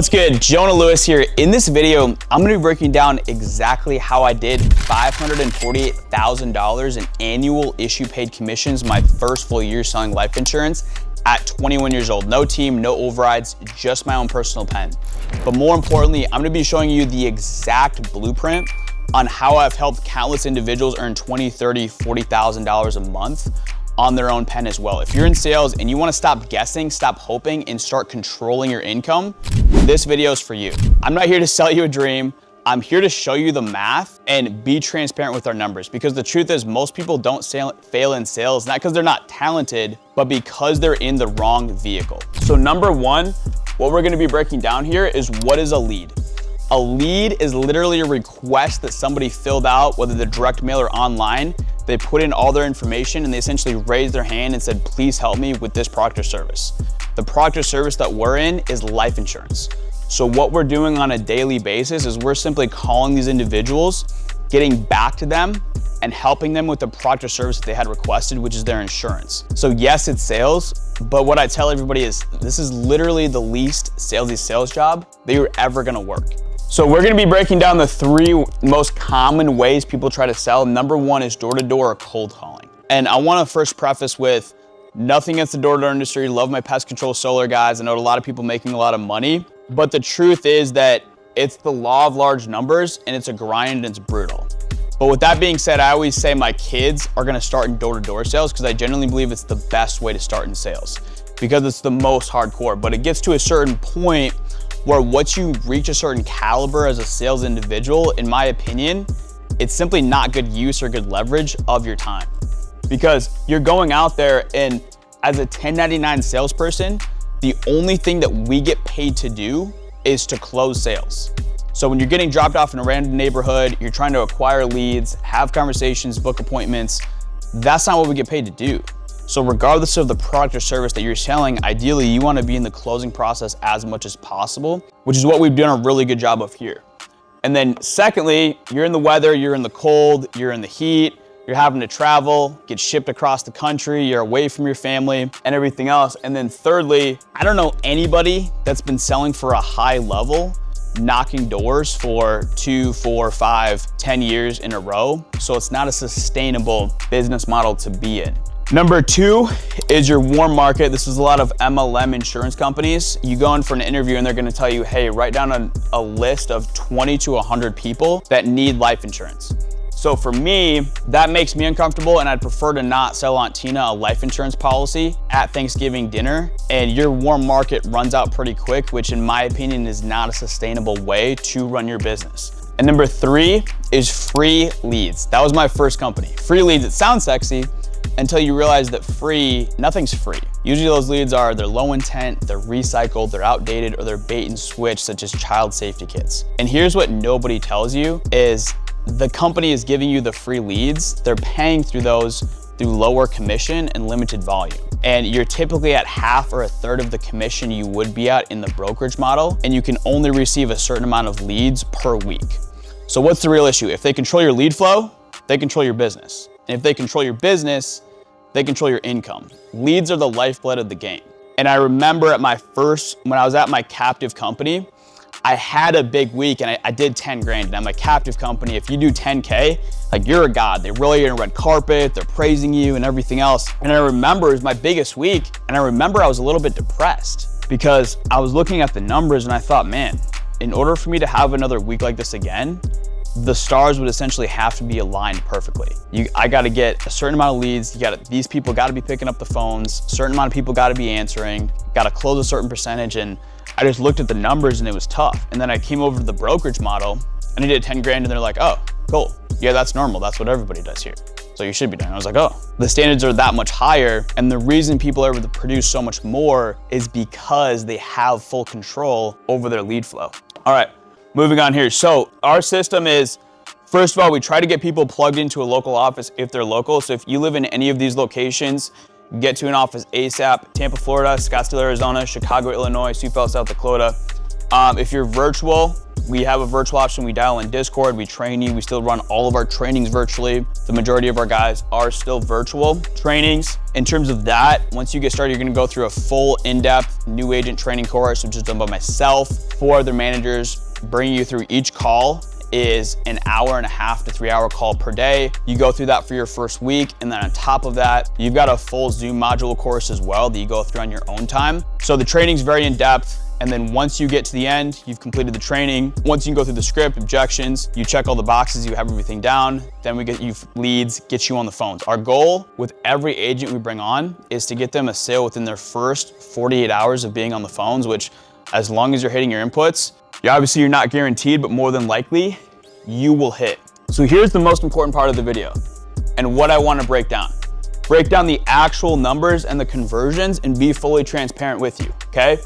What's good? Jonah Lewis here. In this video, I'm gonna be breaking down exactly how I did $548,000 in annual issue paid commissions my first full year selling life insurance at 21 years old. No team, no overrides, just my own personal pen. But more importantly, I'm gonna be showing you the exact blueprint on how I've helped countless individuals earn $20,000, $30,000, $40,000 a month on their own pen as well. If you're in sales and you wanna stop guessing, stop hoping, and start controlling your income, this video is for you. I'm not here to sell you a dream. I'm here to show you the math and be transparent with our numbers, because the truth is most people don't fail in sales, not because they're not talented, but because they're in the wrong vehicle. So number one, what we're gonna be breaking down here is what is a lead. A lead is literally a request that somebody filled out, whether they're direct mail or online. They put in all their information and they essentially raised their hand and said, please help me with this product or service. The product or service that we're in is life insurance. So what we're doing on a daily basis is we're simply calling these individuals, getting back to them and helping them with the product or service that they had requested, which is their insurance. So yes, it's sales, but what I tell everybody is this is literally the least salesy sales job that you're ever gonna work. So we're gonna be breaking down the three most common ways people try to sell. Number one is door-to-door or cold calling. And I wanna first preface with nothing against the door-to-door industry. Love my pest control solar guys. I know a lot of people making a lot of money, but the truth is that it's the law of large numbers and it's a grind and it's brutal. But with that being said, I always say my kids are gonna start in door-to-door sales because I genuinely believe it's the best way to start in sales because it's the most hardcore. But it gets to a certain point where once you reach a certain caliber as a sales individual, in my opinion, it's simply not good use or good leverage of your time. Because you're going out there and as a 1099 salesperson, the only thing that we get paid to do is to close sales. So when you're getting dropped off in a random neighborhood, you're trying to acquire leads, have conversations, book appointments, that's not what we get paid to do. So regardless of the product or service that you're selling, ideally you wanna be in the closing process as much as possible, which is what we've done a really good job of here. And then secondly, you're in the weather, you're in the cold, you're in the heat, you're having to travel, get shipped across the country, you're away from your family and everything else. And then thirdly, I don't know anybody that's been selling for a high level, knocking doors for 2, 4, 5, 10 years in a row. So it's not a sustainable business model to be in. Number two is your warm market. This is a lot of MLM insurance companies. You go in for an interview and they're gonna tell you, hey, write down a list of 20 to 100 people that need life insurance. So for me, that makes me uncomfortable and I'd prefer to not sell Aunt Tina a life insurance policy at Thanksgiving dinner. And your warm market runs out pretty quick, which in my opinion is not a sustainable way to run your business. And number three is free leads. That was my first company. Free leads, it sounds sexy, until you realize that nothing's free. Usually those leads they're low intent, they're recycled, they're outdated, or they're bait and switch, such as child safety kits. And here's what nobody tells you is the company is giving you the free leads. They're paying through those through lower commission and limited volume. And you're typically at half or a third of the commission you would be at in the brokerage model, and you can only receive a certain amount of leads per week. So what's the real issue? If they control your lead flow, they control your business. And if they control your business, they control your income. Leads are the lifeblood of the game. And I remember when I was at my captive company, I had a big week and I did 10 grand. And at my captive company, if you do 10K, like you're a god. They roll you in a red carpet, they're praising you and everything else. And I remember it was my biggest week. And I remember I was a little bit depressed because I was looking at the numbers and I thought, man, in order for me to have another week like this again, the stars would essentially have to be aligned perfectly. I gotta get a certain amount of leads, these people gotta be picking up the phones, a certain amount of people gotta be answering, gotta close a certain percentage, and I just looked at the numbers and it was tough. And then I came over to the brokerage model and I did 10 grand and they're like, oh, cool. Yeah, that's normal. That's what everybody does here. So you should be doing. I was like, oh, the standards are that much higher. And the reason people are able to produce so much more is because they have full control over their lead flow. All right. Moving on here. So our system is, first of all, we try to get people plugged into a local office if they're local. So if you live in any of these locations, get to an office ASAP. Tampa, Florida, Scottsdale, Arizona, Chicago, Illinois, Sioux Falls, South Dakota. If you're virtual, we have a virtual option. We dial in Discord, we train you. We still run all of our trainings virtually. The majority of our guys are still virtual trainings. In terms of that, once you get started, you're gonna go through a full in-depth new agent training course, which is done by myself, 4 other managers, bringing you through each call is an 1.5 to 3 hour call per day. You go through that for your first week. And then on top of that, you've got a full Zoom module course as well that you go through on your own time. So the training's very in depth. And then once you get to the end, you've completed the training. Once you can go through the script, objections, you check all the boxes, you have everything down, then we get you leads, get you on the phones. Our goal with every agent we bring on is to get them a sale within their first 48 hours of being on the phones, which as long as you're hitting your inputs, you're not guaranteed, but more than likely, you will hit. So here's the most important part of the video and what I want to break down. Break down the actual numbers and the conversions and be fully transparent with you, okay?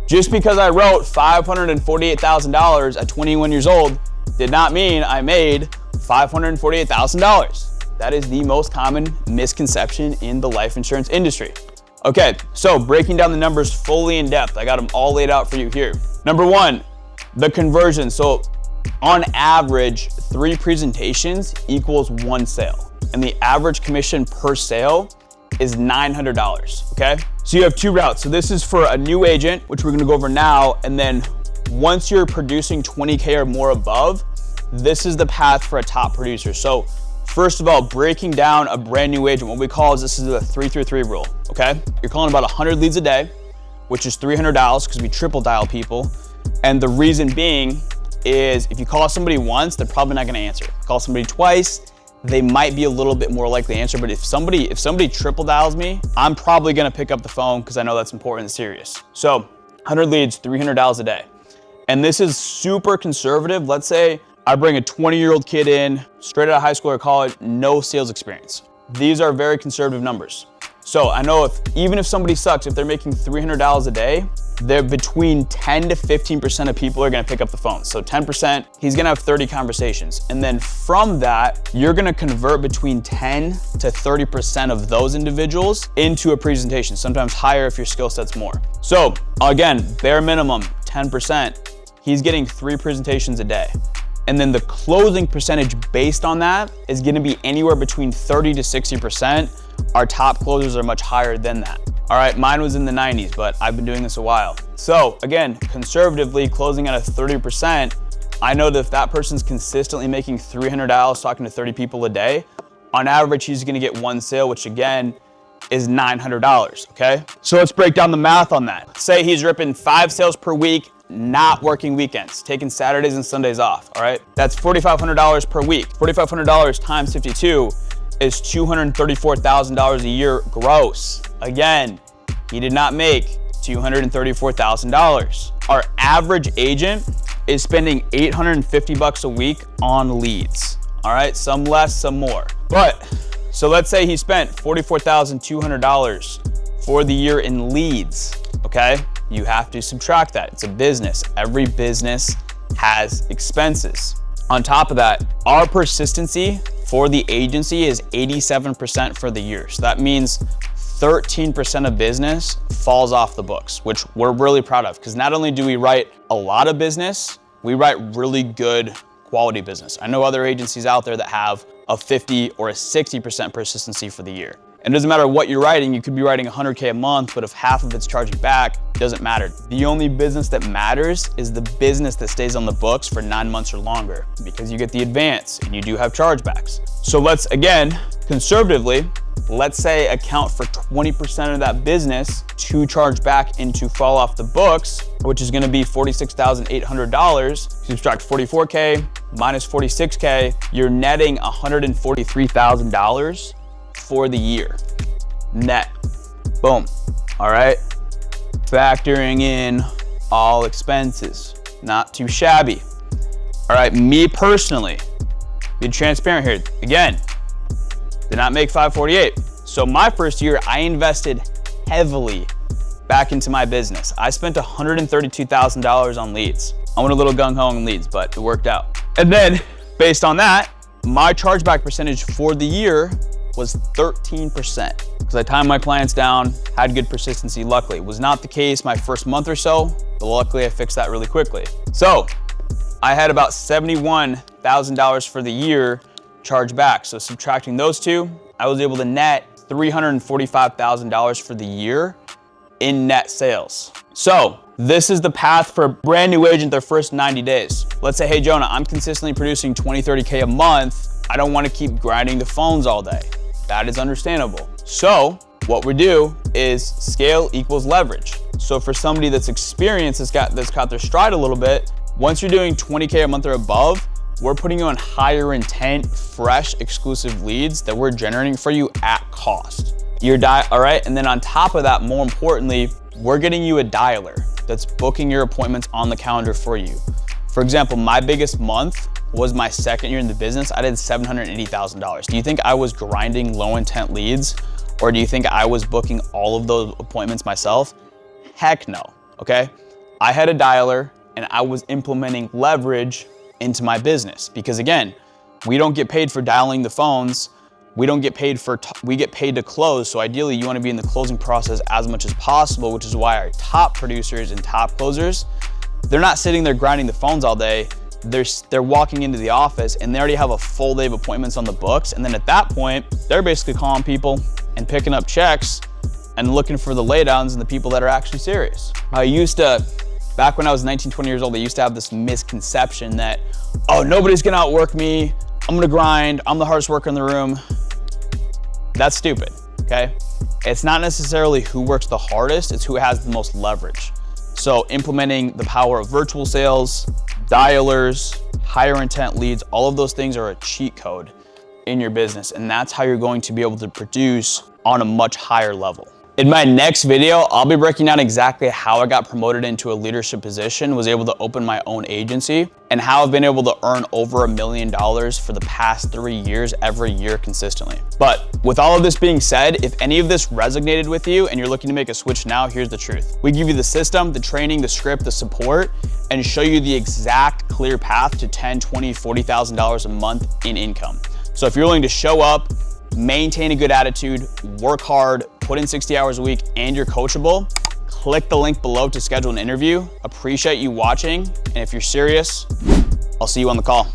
Just because I wrote $548,000 at 21 years old did not mean I made $548,000. That is the most common misconception in the life insurance industry. Okay, so breaking down the numbers fully in depth, I got them all laid out for you here. Number 1, the conversion. So on average, 3 presentations equals 1 sale. And the average commission per sale is $900, okay? So you have 2 routes. So this is for a new agent, which we're gonna go over now. And then once you're producing 20K or more above, this is the path for a top producer. So first of all, breaking down a brand new agent, what we call is this is the 3-3-3 rule, okay? You're calling about 100 leads a day, which is $300 because we triple dial people. And the reason being is if you call somebody once, they're probably not gonna answer. Call somebody twice, they might be a little bit more likely to answer, but if somebody triple dials me, I'm probably gonna pick up the phone because I know that's important and serious. So 100 leads, $300 a day. And this is super conservative. Let's say I bring a 20-year-old kid in, straight out of high school or college, no sales experience. These are very conservative numbers. So I know even if somebody sucks, if they're making $300 a day, they're between 10 to 15% of people are gonna pick up the phone. So 10%, he's gonna have 30 conversations. And then from that, you're gonna convert between 10 to 30% of those individuals into a presentation, sometimes higher if your skill set's more. So again, bare minimum, 10%, he's getting 3 presentations a day. And then the closing percentage based on that is gonna be anywhere between 30 to 60%. Our top closers are much higher than that. All right, mine was in the 90s, but I've been doing this a while. So again, conservatively closing at a 30%, I know that if that person's consistently making $300 talking to 30 people a day, on average, he's gonna get 1 sale, which again, is $900, okay? So let's break down the math on that. Say he's ripping 5 sales per week, not working weekends, taking Saturdays and Sundays off, all right? That's $4,500 per week. $4,500 times 52 is $234,000 a year gross. Again, he did not make $234,000. Our average agent is spending $850 a week on leads. All right, some less, some more. But, so let's say he spent $44,200 for the year in leads, okay? You have to subtract that. It's a business. Every business has expenses. On top of that, our persistency for the agency is 87% for the year. So that means 13% of business falls off the books, which we're really proud of because not only do we write a lot of business, we write really good quality business. I know other agencies out there that have a 50 or a 60% persistency for the year. And it doesn't matter what you're writing, you could be writing 100K a month, but if half of it's charging back, it doesn't matter. The only business that matters is the business that stays on the books for 9 months or longer because you get the advance and you do have chargebacks. So let's, again, conservatively, let's say account for 20% of that business to charge back into fall off the books, which is gonna be $46,800. Subtract 44K minus 46K, you're netting $143,000 for the year, net, boom, all right? Factoring in all expenses, not too shabby. All right, me personally, be transparent here. Again, did not make 548. So my first year, I invested heavily back into my business. I spent $132,000 on leads. I went a little gung-ho on leads, but it worked out. And then based on that, my chargeback percentage for the year was 13% because I timed my clients down, had good persistency, luckily. It was not the case my first month or so, but luckily I fixed that really quickly. So I had about $71,000 for the year charged back. So subtracting those two, I was able to net $345,000 for the year in net sales. So this is the path for a brand new agent their first 90 days. Let's say, hey, Jonah, I'm consistently producing 20, 30K a month. I don't want to keep grinding the phones all day. That is understandable. So what we do is scale equals leverage. So for somebody that's experienced, that's caught their stride a little bit, once you're doing 20K a month or above, we're putting you on higher intent, fresh, exclusive leads that we're generating for you at cost. All right, and then on top of that, more importantly, we're getting you a dialer that's booking your appointments on the calendar for you. For example, my biggest month was my second year in the business. I did $780,000. Do you think I was grinding low intent leads, or do you think I was booking all of those appointments myself? Heck no, okay? I had a dialer and I was implementing leverage into my business because again, we don't get paid for dialing the phones. We don't get paid we get paid to close. So ideally you want to be in the closing process as much as possible, which is why our top producers and top closers, they're not sitting there grinding the phones all day. They're walking into the office and they already have a full day of appointments on the books. And then at that point, they're basically calling people and picking up checks and looking for the laydowns and the people that are actually serious. Back when I was 19, 20 years old, I used to have this misconception that, oh, nobody's gonna outwork me. I'm gonna grind. I'm the hardest worker in the room. That's stupid, okay? It's not necessarily who works the hardest, it's who has the most leverage. So implementing the power of virtual sales, dialers, higher intent leads, all of those things are a cheat code in your business. And that's how you're going to be able to produce on a much higher level. In my next video, I'll be breaking down exactly how I got promoted into a leadership position, was able to open my own agency, and how I've been able to earn over $1 million for the past 3 years, every year consistently. But with all of this being said, if any of this resonated with you and you're looking to make a switch now, here's the truth. We give you the system, the training, the script, the support, and show you the exact clear path to $10,000, $20,000, $40,000 a month in income. So if you're willing to show up, maintain a good attitude, work hard, put in 60 hours a week, and you're coachable, click the link below to schedule an interview. Appreciate you watching. And if you're serious, I'll see you on the call.